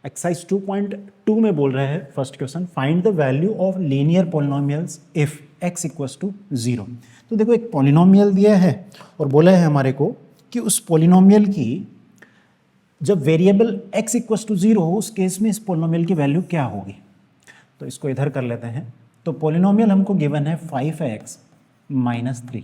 Exercise 2.2 में बोल रहा है first question, find the value of linear polynomials if x equals to 0। तो देखो एक पोलिनोमियल दिया है और बोला है हमारे को कि उस पोलिनोमियल की जब वेरिएबल x इक्वल्स टू 0 हो उस केस में इस पोलिनोमियल की वैल्यू क्या होगी। तो इसको इधर कर लेते हैं। तो पोलिनोमियल हमको गिवन है 5x माइनस 3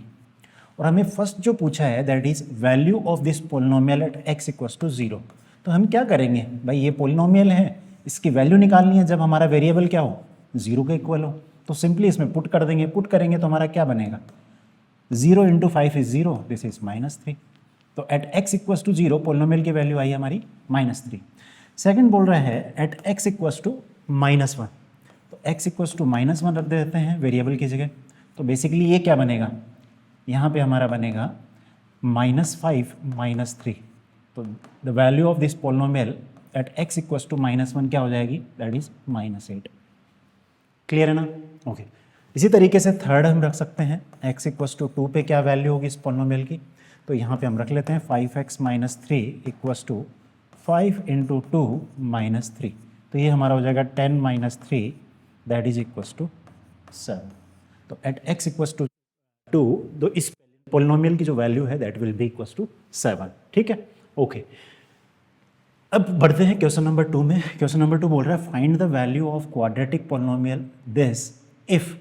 और हमें फर्स्ट जो पूछा है that is value of this polynomial at x equals to 0। तो हम क्या करेंगे भाई, ये पोलिनोमियल है, इसकी वैल्यू निकालनी है जब हमारा वेरिएबल क्या हो, 0 के इक्वल हो। तो सिंपली इसमें पुट कर देंगे, पुट करेंगे तो हमारा क्या बनेगा, 0 इंटू 5 इज 0, दिस इज -3। तो at x equals to 0 polynomial की वैल्यू आई हमारी -3। सेकंड बोल रहा है एट x इक्वल्स टू -1। तो x इक्वल्स टू -1 रख देते हैं वेरिएबल की जगह। तो बेसिकली ये क्या बनेगा, यहाँ पे हमारा बनेगा -5 -3। तो the value of this polynomial at x equals to -1 क्या हो जाएगी, दैट इज -8। क्लियर है ना, ओके। इसी तरीके से थर्ड हम रख सकते हैं, x इक्वल्स टू 2 पे क्या वैल्यू होगी इस पोलिनोमियल की। तो यहाँ पे हम रख लेते हैं 5x minus 3 equals to 5 into 2 minus 3। तो ये हमारा हो जाएगा 10 minus 3 that is equals to 7। तो एट x इक्वल्स टू 2 तो इस पोलिनोमियल की जो वैल्यू है that will be equals to 7। ठीक है, ओके। अब बढ़ते हैं क्वेश्चन नंबर 2 में। क्वेश्चन नंबर 2 बोल रहा है find the value of quadratic polynomial this if.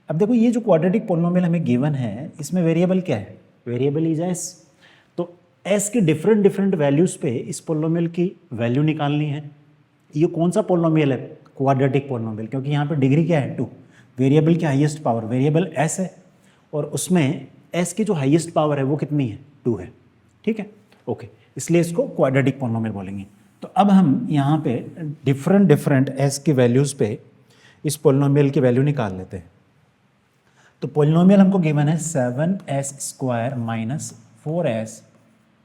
अब देखो ये जो क्वाड्रेटिक पोलिनोमियल हमें गिवन है इसमें वेरिएबल क्या है, वेरिएबल इज एस। तो एस के डिफरेंट वैल्यूज पे इस पोलिनोमियल की वैल्यू निकालनी है। ये कौन सा पोलिनोमियल है, क्वाड्रेटिक पोलिनोमियल, क्योंकि यहाँ पे डिग्री क्या है 2, वेरिएबल की हाईएस्ट पावर वेरिएबल एस है और उसमें एस की जो हाईएस्ट पावर है वो कितनी है, 2 है। ठीक है, ओके, इसलिए इसको क्वाड्रेटिक पोलिनोमियल बोलेंगे। तो अब हम यहाँ पे डिफरेंट एस की वैल्यूज़ पे इस पोलिनोमियल की वैल्यू निकाल लेते हैं। तो पोलिनोमियल हमको गिवन है 7s² माइनस 4s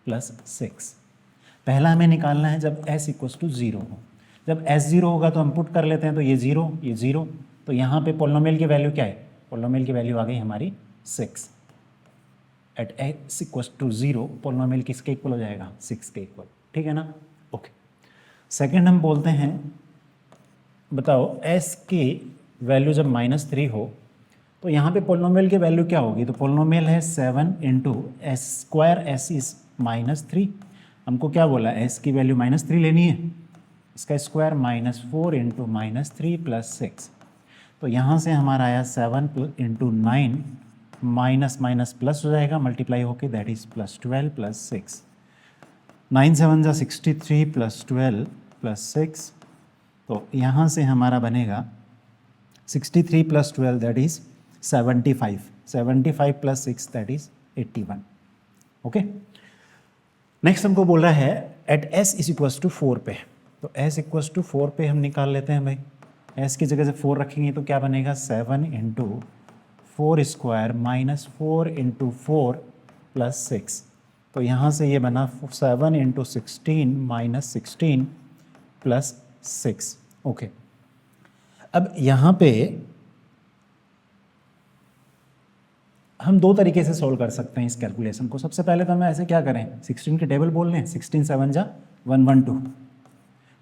प्लस 6। पहला हमें निकालना है जब s इक्वल्स टू 0 हो। जब s 0 होगा तो हम पुट कर लेते हैं, तो ये 0 ये 0। तो यहाँ पे पोलिनोमियल की वैल्यू क्या है, पोलिनोमियल की वैल्यू आ गई हमारी 6। At x equals to 0 polynomial किसके इक्वल हो जाएगा, 6 के इक्वल। ठीक है ना, ओके। सेकेंड हम बोलते हैं, बताओ s की वैल्यू जब -3 हो तो यहाँ पे पोलिनोमियल की वैल्यू क्या होगी। तो पोलिनोमियल है 7 इंटू s² s इज -3। हमको क्या बोला, s की वैल्यू -3 लेनी है, इसका स्क्वायर -4 इंटू -3 प्लस 6। तो यहाँ से हमारा आया 7 इंटू 9 माइनस माइनस प्लस हो जाएगा, मल्टीप्लाई होके दैट इज +12 प्लस 6। 9 7 जा 63 प्लस 12 प्लस 6। तो यहाँ से हमारा बनेगा 63 plus 12 that is 75। 75 plus 6 that is 81। Okay, next हमको बोल रहा है at s is equals to 4 पे। तो s इक्वल्स टू 4 पे हम निकाल लेते हैं भाई। s की जगह से 4 रखेंगे तो क्या बनेगा, 7 इंटू 4² माइनस 4 इंटू 4 प्लस 6। तो यहाँ से ये बना 7 इंटू 16 माइनस 16 प्लस 6। ओके, अब यहाँ पे हम दो तरीके से सॉल्व कर सकते हैं इस कैलकुलेशन को। सबसे पहले तो हमें ऐसे क्या करें, 16 के टेबल बोल लें, 16 7 जा 112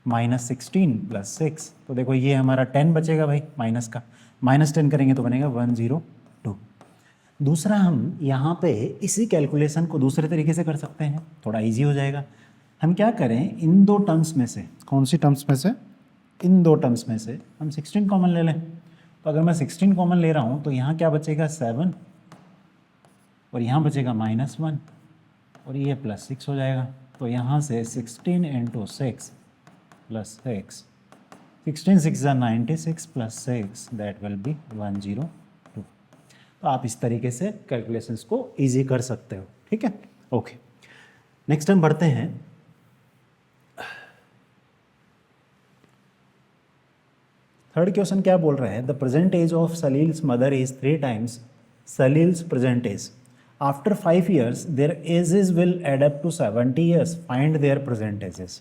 माइनस 16 प्लस 6। तो देखो ये हमारा 10 बचेगा भाई माइनस का, -10 करेंगे तो बनेगा 102। दूसरा हम यहाँ पे इसी कैलकुलेशन को दूसरे तरीके से कर सकते हैं, थोड़ा इजी हो जाएगा। हम क्या करें, इन दो टर्म्स में से, कौन सी टर्म्स में से, इन दो टर्म्स में से हम 16 कॉमन ले लें। तो अगर मैं 16 कॉमन ले रहा हूँ तो यहाँ क्या बचेगा, 7 और यहाँ बचेगा -1 और ये +6 हो जाएगा। तो यहाँ से 16 इंटू 6 प्लस 6, 16 6 जा 96 प्लस 6 दैट विल बी 102। तो आप इस तरीके से कैलकुलेशंस को इजी कर सकते हो। ठीक है, ओके। नेक्स्ट हम बढ़ते हैं, थर्ड क्वेश्चन क्या बोल रहा है, the present age of Salil's mother is 3 times Salil's present age. After 5 years their ages will add up to 70 years. Find their present ages.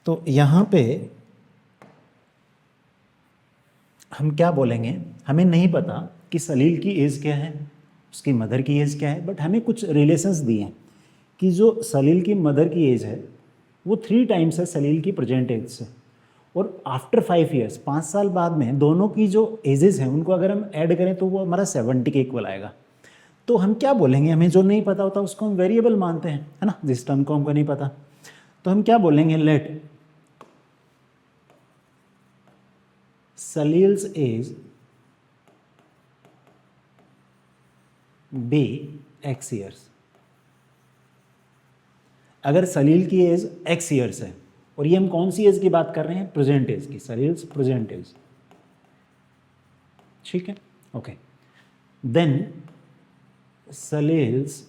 तो यहाँ पे हम क्या बोलेंगे, हमें नहीं पता कि सलील की एज क्या है, उसकी मदर की एज क्या है, बट हमें कुछ रिलेशंस दिए हैं कि जो सलील की मदर की एज है वो 3 टाइम्स है सलील की प्रेजेंट एज से। और आफ्टर 5 ईयर्स 5 साल बाद में दोनों की जो एजेस हैं उनको अगर हम ऐड करें तो वो हमारा 70 के इक्वल आएगा। तो हम क्या बोलेंगे, हमें जो नहीं पता होता उसको हम वेरिएबल मानते हैं, है ना, जिस टर्म को हमको नहीं पता। तो हम क्या बोलेंगे, let Salil's age be x years. अगर सलील की एज एक्स ईयर्स है और ये हम कौन सी एज की बात कर रहे हैं, प्रेजेंट एज की, सलील्स प्रेजेंट एज, ठीक है, okay. Then Salil's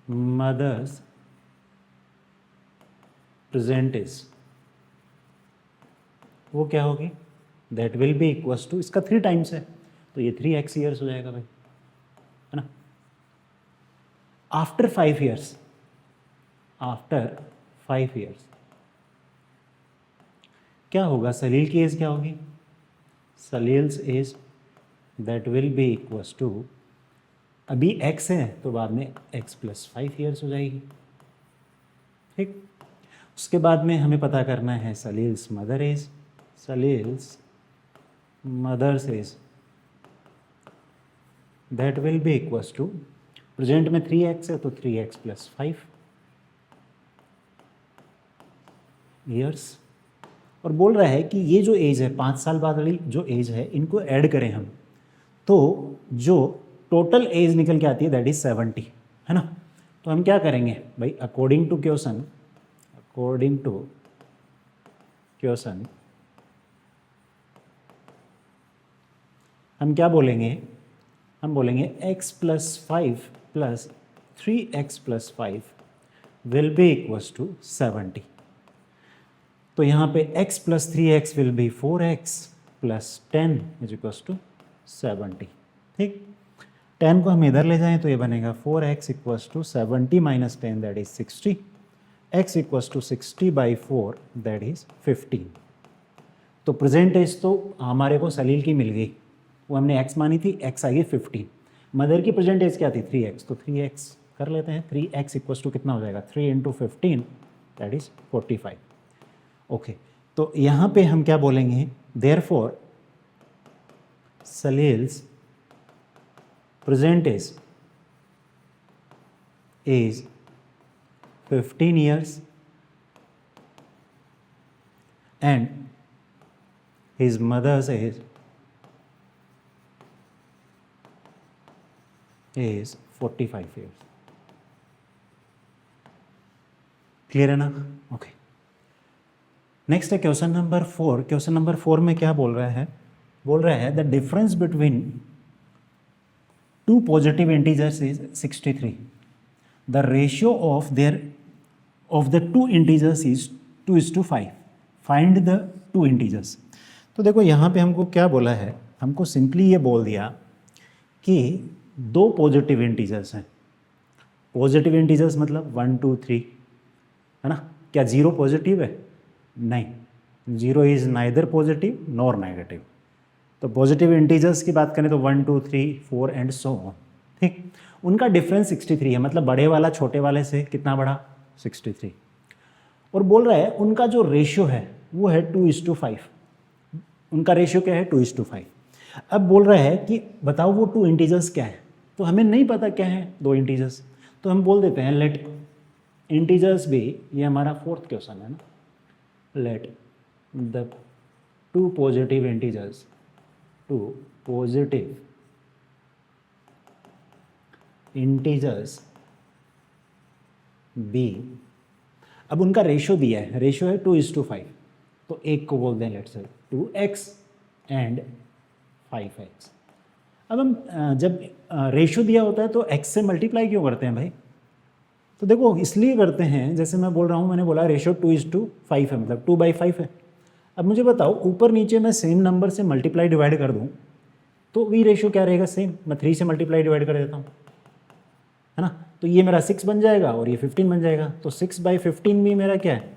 mother's present age, वो क्या होगी, that will be equals to, इसका 3 टाइम्स है तो ये 3x ईयर्स हो जाएगा भाई, है ना। आफ्टर 5 ईयर्स, आफ्टर 5 ईयर्स क्या होगा, सलील की एज क्या होगी, Salil's age that will be equals to, अभी x है तो बाद में x + 5 ईयर्स हो जाएगी, ठीक। उसके बाद में हमें पता करना है Salil's mother age, Salil's mother's age that will be equals to, present में 3x है तो 3x + 5 ईयर्स। और बोल रहा है कि ये जो एज है 5 साल बाद वाली जो एज है इनको ऐड करें हम तो जो टोटल एज निकल के आती है दैट इज 70, है ना। तो हम क्या करेंगे भाई, according to question, according to question हम क्या बोलेंगे, हम बोलेंगे x + 5 + 3x + 5 will be equals to 70। तो यहाँ पे x + 3x will be 4x + 10 is equals to 70, ठीक। 10 को हम इधर ले जाएं तो ये बनेगा 4x equals to 70 - 10 that is 60, x equals to 60/4 that is 15। तो प्रेजेंट एज तो हमारे को सलील की मिल गई, वो हमने x मानी थी, x आ गई 15। मदर की प्रेजेंट एज क्या थी, 3x, तो 3x कर लेते हैं, 3x इक्वल्स टू कितना हो जाएगा, 3 × 15 दैट इज 45, ओके। तो यहाँ पे हम क्या बोलेंगे, therefore Salil's present age is 15 years and his mother's age is 45 years। Clear है ना, ओके। नेक्स्ट है क्वेश्चन नंबर 4। क्वेश्चन नंबर 4 में क्या बोल रहा है, बोल रहा है the difference between 2 positive integers is 63, the ratio of the 2 integers is 2:5, find the 2 integers. तो देखो यहाँ पे हमको क्या बोला है, हमको सिंपली ये बोल दिया कि 2 पॉजिटिव इंटीजर्स हैं। पॉजिटिव इंटीजर्स मतलब 1 2 3, है ना। क्या 0 पॉजिटिव है, नहीं, 0 is neither positive nor negative. तो पॉजिटिव इंटीजर्स की बात करें तो 1 2 3 4 एंड सो ऑन, ठीक। उनका डिफरेंस 63 है, मतलब बड़े वाला छोटे वाले से कितना बड़ा, 63। और बोल रहा है उनका जो रेशियो है वो है 2:5, उनका रेशियो क्या है 2:5। अब बोल रहा है कि बताओ वो 2 इंटीजर्स क्या है, तो हमें नहीं पता क्या है 2 इंटीजर्स, तो हम बोल देते हैं लेट इंटीजर्स भी, ये हमारा 4th क्वेश्चन है ना, let the 2 positive integers, 2 positive integers be. अब उनका रेशियो दिया है, रेशियो है 2:5, तो एक को बोल दें let's say 2x and 5x। अब हम जब रेशियो दिया होता है तो x से मल्टीप्लाई क्यों करते हैं भाई, तो देखो इसलिए करते हैं, जैसे मैं बोल रहा हूँ, मैंने बोला रेशियो 2:5 है, मतलब 2/5 है। अब मुझे बताओ ऊपर नीचे मैं सेम नंबर से मल्टीप्लाई डिवाइड कर दूँ तो भी रेशियो क्या रहेगा, सेम। मैं 3 से मल्टीप्लाई डिवाइड कर देता हूँ, है ना, तो ये मेरा 6 बन जाएगा और ये 15 बन जाएगा। तो 6/15 भी मेरा क्या है,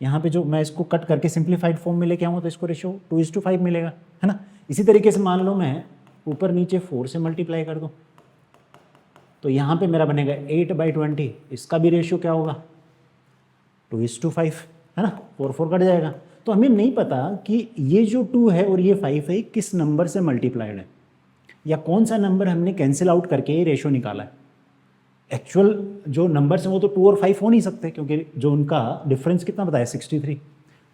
यहाँ पे जो मैं इसको कट करके सिंप्लीफाइड फॉर्म में लेके आऊँ तो इसको रेशियो 2:5 मिलेगा, है ना। इसी तरीके से मान लो मैं ऊपर नीचे 4 से मल्टीप्लाई कर दूँ तो यहाँ पे मेरा बनेगा 8/20, इसका भी रेशियो क्या होगा 2:5 है ना, 4 कट जाएगा। तो हमें नहीं पता कि ये जो 2 है और ये 5 है किस नंबर से मल्टीप्लाइड है, या कौन सा नंबर हमने कैंसिल आउट करके ये रेशो निकाला है। एक्चुअल जो नंबर्स हैं वो तो 2 और 5 हो नहीं सकते, क्योंकि जो उनका डिफरेंस कितना बताया 63,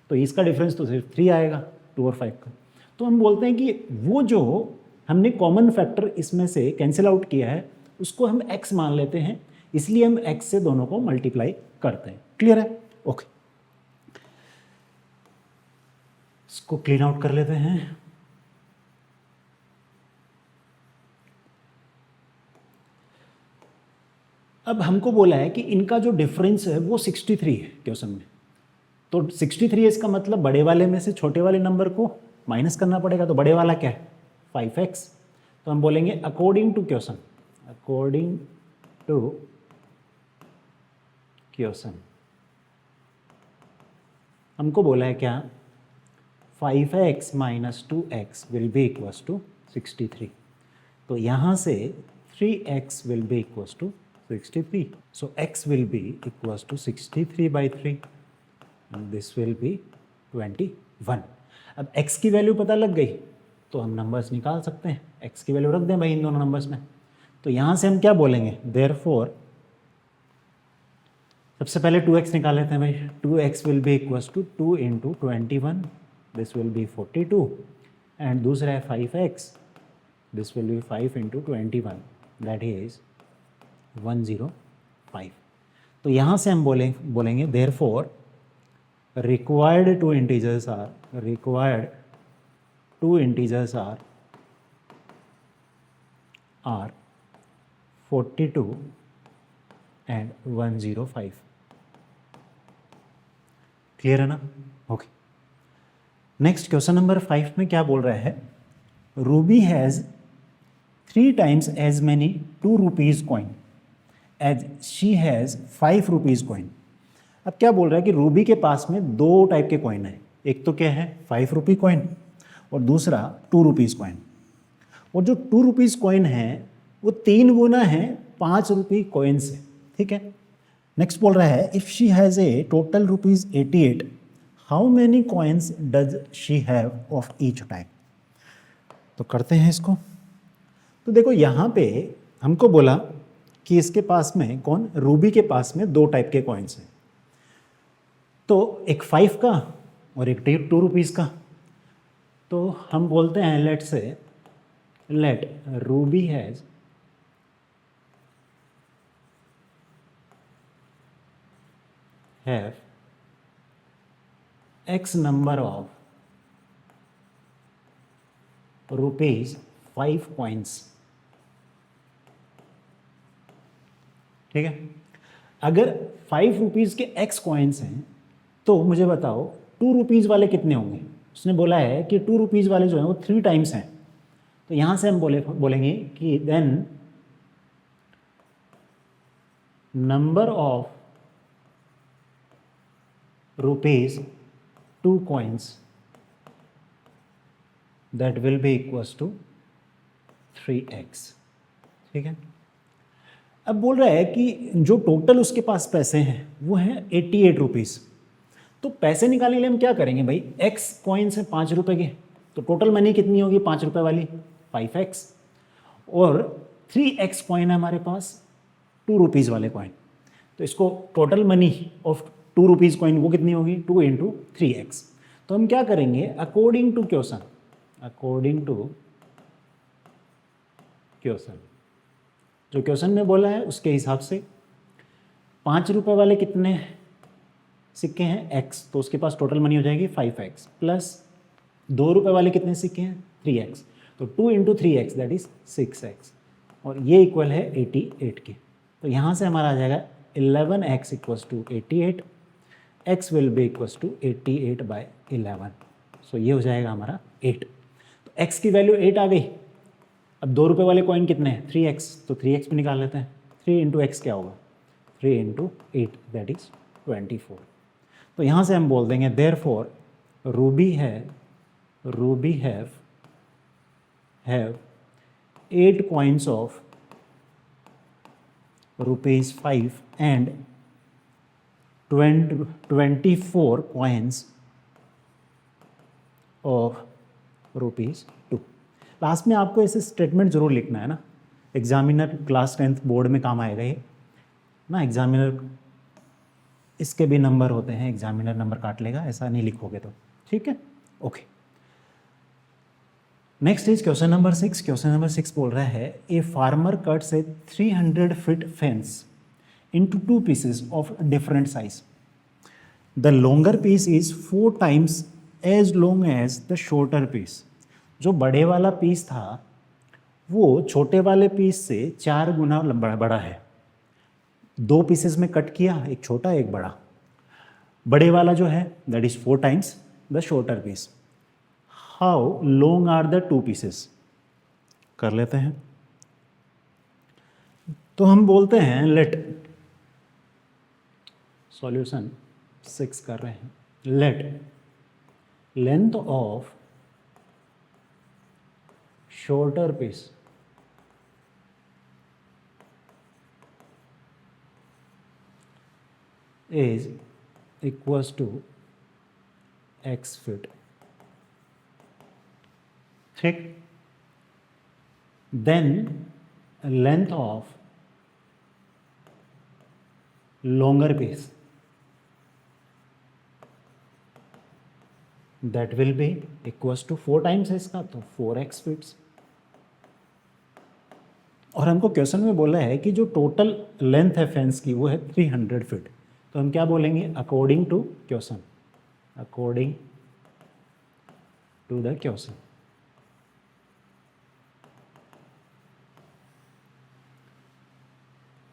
तो इसका डिफरेंस तो सिर्फ 3 आएगा 2 और 5 का। तो हम बोलते हैं कि वो जो हमने कॉमन फैक्टर इसमें से कैंसिल आउट किया है उसको हम x मान लेते हैं, इसलिए हम x से दोनों को मल्टीप्लाई करते हैं। क्लियर है? ओके, इसको क्लीन आउट कर लेते हैं। अब हमको बोला है कि इनका जो डिफरेंस है वो 63 है क्वेश्चन में। तो 63 है, इसका मतलब बड़े वाले में से छोटे वाले नंबर को माइनस करना पड़ेगा। तो बड़े वाला क्या है 5x। तो हम बोलेंगे according to question, according to question हमको बोला है क्या 5x minus 2x will be equals to 63। तो यहाँ से 3x will be equals to 63. So x will be equals to 63 by 3 and this will be 21. अब x की वैल्यू पता लग गई तो हम नंबर्स निकाल सकते हैं। x की वैल्यू रख दें भाई इन दोनों नंबर्स में। तो यहाँ से हम क्या बोलेंगे, therefore सबसे पहले 2x निकाल लेते हैं भाई। 2x will be equals to 2 into 21, this will be 42 and दूसरा है 5x, this will be 5 into 21, that is 105। तो यहाँ से हम बोलेंगे therefore required two integers are 42 and 105। Clear है ना? ओके, नेक्स्ट क्वेश्चन नंबर 5 में क्या बोल रहा है, Ruby has 3 times as many 2 rupees coin as she has 5 rupees coin. अब क्या बोल रहा है कि रूबी के पास में 2 टाइप के कॉइन है, एक तो क्या है 5 रुपी कॉइन और दूसरा 2 रुपीज़ कॉइन। और जो 2 रुपीज़ कॉइन है वो 3 गुना है 5 रुपी कॉइन से। ठीक है, नेक्स्ट बोल रहा है if she has a total rupees 88, how many coins does she have of each type. तो करते हैं इसको। तो देखो यहाँ पे हमको बोला कि इसके पास में कौन, रूबी के पास में 2 टाइप के कॉइन्स हैं, तो एक 5 का और एक 2 रुपीज़ का। तो हम बोलते हैं let Ruby has have x number of rupees 5 coins. ठीक है, अगर 5 रुपीज़ के x कॉइन्स हैं तो मुझे बताओ 2 रुपीज़ वाले कितने होंगे। उसने बोला है कि 2 रुपीज़ वाले जो हैं वो 3 टाइम्स हैं। तो यहाँ से हम बोलेंगे कि then number of rupees 2 coins that will be equals to 3x। ठीक है, अब बोल रहा है कि जो टोटल उसके पास पैसे हैं वो हैं 88 रुपीज़। तो पैसे निकालने के लिए हम क्या करेंगे भाई, x कॉइन्स हैं 5 रुपये के, तो टोटल मनी कितनी होगी 5 रुपये वाली 5x, और 3x कॉइन है हमारे पास 2 रुपीज़ वाले कॉइन। तो इसको total money of 2 rupees coin वो कितनी होगी 2 into 3x। तो हम क्या करेंगे अकॉर्डिंग टू क्वेश्चन, जो क्वेश्चन में बोला है उसके हिसाब से 5 रुपये वाले कितने सिक्के हैं x, तो उसके पास टोटल मनी हो जाएगी 5x, प्लस 2 रुपये वाले कितने सिक्के हैं 3x, तो 2 into 3x that is 6x, और ये इक्वल है 88 के। तो यहाँ से हमारा आ जाएगा 11x equals to 88, x will be equals to 88 by 11। So ये हो जाएगा हमारा 8। तो x की वैल्यू 8 आ गई। अब 2 रुपये वाले कॉइन कितने हैं 3x, तो 3x भी निकाल लेते हैं। 3 into x क्या होगा 3 into 8 दैट इज 24। तो यहाँ से हम बोल देंगे therefore Ruby have 8 coins of ₹5 and 24 coins of ₹2। Last में आपको ऐसे स्टेटमेंट जरूर लिखना है ना, एग्जामिनर क्लास 10th बोर्ड में काम आएगा ये ना। एग्जामिनर इसके भी नंबर होते हैं, एग्जामिनर नंबर काट लेगा, ऐसा नहीं लिखोगे तो, ठीक है। Okay, next is question number 6। Question number 6 बोल रहा है a farmer cuts A 300 feet fence into 2 pieces of different size. The longer piece is 4 times as long as the shorter piece. जो बड़े वाला पीस था वो छोटे वाले पीस से 4 गुना बड़ा है। 2 पीसेस में कट किया, एक छोटा एक बड़ा। बड़े वाला जो है that is 4 times the shorter piece. How long are the 2 pieces? कर लेते हैं। तो हम बोलते हैं लेट, सॉल्यूशन 6 कर रहे हैं, let length of shorter piece is equals to x feet, ठीक। Then length of longer piece that will be equals to 4 times है इसका, तो 4x फीट्स। और हमको क्वेश्चन में बोला है कि जो टोटल लेंथ है फेंस की वो है 300 फीट, तो हम क्या बोलेंगे according to question, according to the question.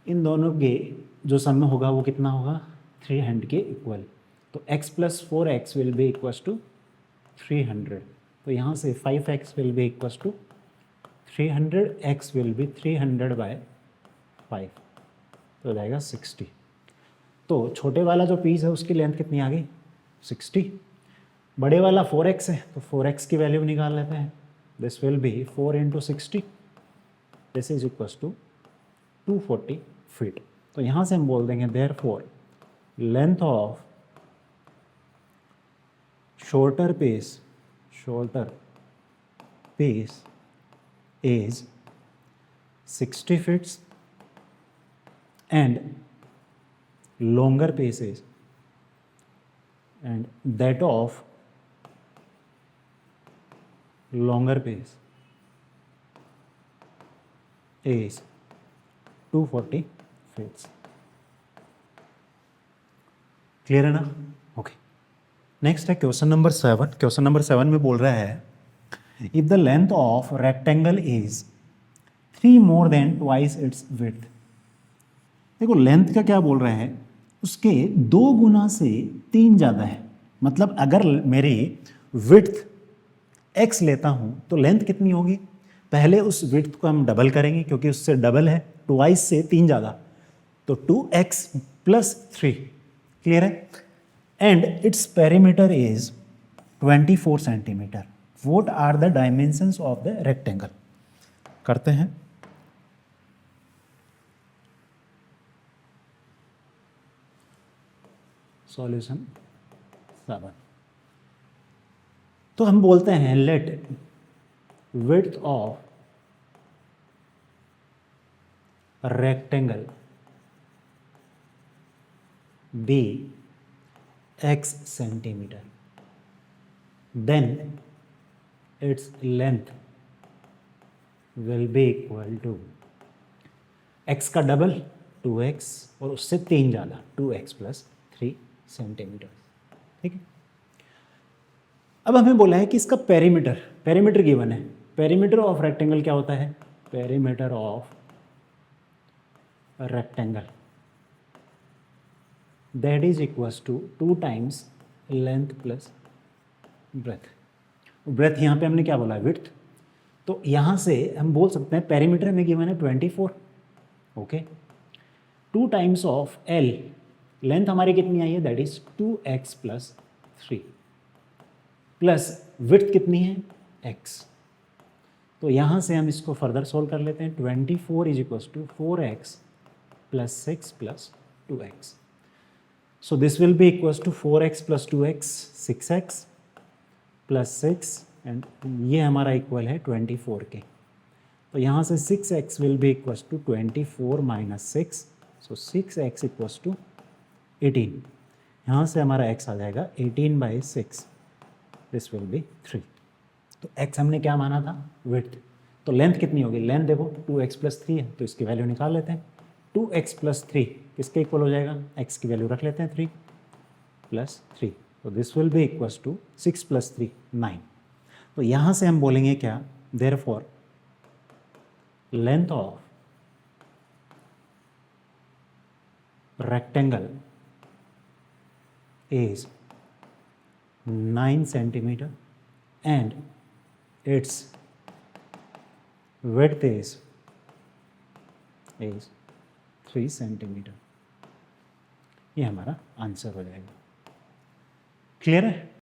इन दोनों के जो सम में होगा वो कितना होगा 300 के इक्वल, तो x + 4x will be equals to 300। तो यहाँ से 5x will be equals to 300, x will be 300/5, तो हो जाएगा 60। तो छोटे वाला जो पीस है उसकी लेंथ कितनी आ गई 60, बड़े वाला 4x है तो 4x की वैल्यू निकाल लेते हैं। This will be 4 × 60, this is equals to 240 feet. तो यहाँ से हम बोल देंगे therefore length of shorter piece is 60 feets and longer piece is, and that of longer piece is 240 feet। Clear है ना? ओके, नेक्स्ट है क्वेश्चन नंबर 7। क्वेश्चन नंबर 7 में बोल रहा है if the length of rectangle is 3 more than twice its width। देखो length का क्या बोल रहे हैं, उसके 2 गुना से 3 ज़्यादा है। मतलब अगर मेरी विड्थ x लेता हूँ तो लेंथ कितनी होगी, पहले उस विड्थ को हम डबल करेंगे क्योंकि उससे डबल है, ट्वाइस से 3 ज़्यादा, तो 2x + 3। क्लियर है? And its perimeter is 24 centimetre. What are the dimensions of the rectangle? करते हैं। सॉल्यूशन 7। तो हम बोलते हैं let width of rectangle be x centimetre, then its length will be equal to x का डबल 2x और उससे 3 ज़्यादा 2x + 3 सेंटीमीटर। ठीक है, अब हमें बोला है कि इसका पेरीमीटर गिवन है। पेरीमीटर ऑफ रेक्टेंगल क्या होता है? Perimeter of rectangle that is equals to 2 times length plus breadth. Breadth यहाँ पे हमने क्या बोला है? विड्थ। तो यहाँ से हम बोल सकते हैं पेरीमीटर में गिवन है 24, okay. 2 times of L, length हमारी कितनी आई है? That is 2x + 3 plus width कितनी है? x। तो यहाँ से हम इसको फर्दर सोल्व कर लेते हैं। 24 = 4x + 6 + 2x। So this will be equals to 4x plus 2x 6x plus 6 and ये हमारा इक्वल है 24 के. तो यहाँ से 6x will be equals to 24 minus 6. So 6x equals to 18. यहाँ से हमारा x आ जाएगा 18 by 6. This will be 3. तो x हमने क्या माना था? विड्थ. तो लेंथ कितनी होगी? लेंथ देखो 2x plus 3 है तो इसकी वैल्यू निकाल लेते हैं. 2x plus 3 किसके इक्वल हो जाएगा? x की वैल्यू रख लेते हैं 3 plus 3. तो this will be equals to 6 plus 3 9. तो यहाँ से हम बोलेंगे क्या? Therefore length of rectangle is 9 centimeter and its width is 3 centimeter. ये हमारा आंसर हो जाएगा. क्लियर है?